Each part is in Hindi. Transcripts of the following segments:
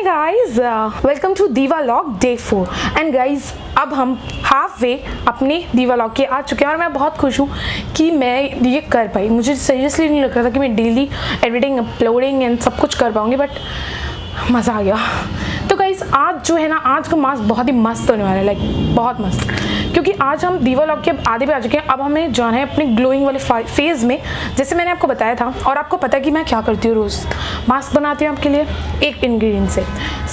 गाइज, वेलकम टू दीवालॉग डे 4 एंड गाइज अब हम हाफ वे अपने दीवालॉग के आ चुके हैं और मैं बहुत खुश हूँ कि मैं ये कर पाई। मुझे सीरियसली नहीं लग रहा था कि मैं डेली एडिटिंग अपलोडिंग एंड सब कुछ कर पाऊँगी, बट मज़ा आ गया। तो गाइज आज जो है ना, आज का मास्क बहुत ही मस्त होने वाला है, लाइक बहुत मस्त, क्योंकि आज हम दीवालॉग के आधे पे आ चुके हैं। अब हमें जाना है अपने ग्लोइंग वाले फेज़ में, जैसे मैंने आपको बताया था। और आपको पता है कि मैं क्या करती हूँ, रोज़ मास्क बनाती हूँ आपके लिए एक इंग्रेडिएंट से।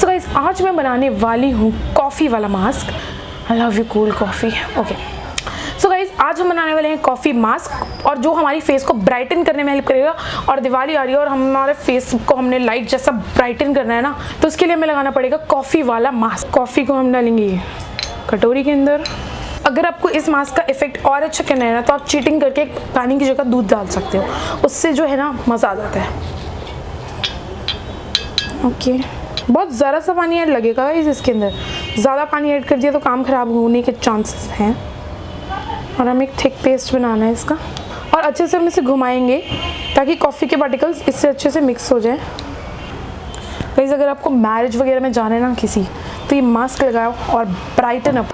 सो गाइज आज मैं बनाने वाली हूँ कॉफ़ी वाला mask. I love you cool coffee. Okay, so guys आज हम बनाने वाले हैं कॉफ़ी मास्क, और जो हमारी फेस को ब्राइटन करने में हेल्प करेगा। और दिवाली आ रही है और हमारे फेस को हमने लाइट जैसा ब्राइटन करना है ना, तो उसके लिए हमें लगाना पड़ेगा कॉफ़ी वाला मास्क। कॉफ़ी को हम डालेंगे कटोरी के अंदर। अगर आपको इस मास्क का इफेक्ट और अच्छा करना है ना, तो आप चीटिंग करके पानी की जगह दूध डाल सकते हो, उससे जो है ना मज़ा आ जाता है। ओके, बहुत ज़रा सा पानी ऐड लगेगा इसके अंदर। ज़्यादा पानी ऐड कर दिया तो काम ख़राब होने के चांसेस हैं। और हमें एक थिक पेस्ट बनाना है इसका, और अच्छे से हम इसे घुमाएंगे ताकि कॉफ़ी के पार्टिकल्स इससे अच्छे से मिक्स हो जाए। गाइस अगर आपको मैरिज वगैरह में जाना है ना किसी, तो ये मास्क लगाओ और ब्राइटन अप।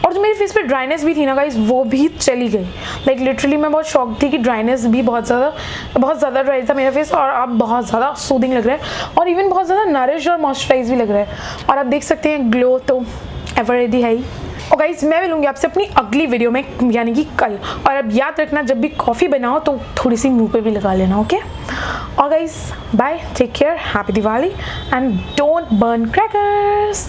और जो मेरे फेस पे ड्राइनेस भी थी ना गाइस, वो भी चली गई। लाइक लिटरली मैं बहुत शॉक थी कि ड्राइनेस भी बहुत ज़्यादा ड्राई था मेरा फेस, और अब बहुत ज़्यादा सूदिंग लग रहा है, और इवन बहुत ज़्यादा नरिश और मॉइस्चराइज भी लग रहा है। और आप देख सकते हैं ग्लो तो एवर रेडी है ही। और गाइस मैं मिलूंगी आपसे अपनी अगली वीडियो में, यानी कि कल। और अब याद रखना, जब भी कॉफ़ी बनाओ तो थोड़ी सी मुंह पे भी लगा लेना। ओके, और guys bye, take care, happy Diwali and don't burn crackers.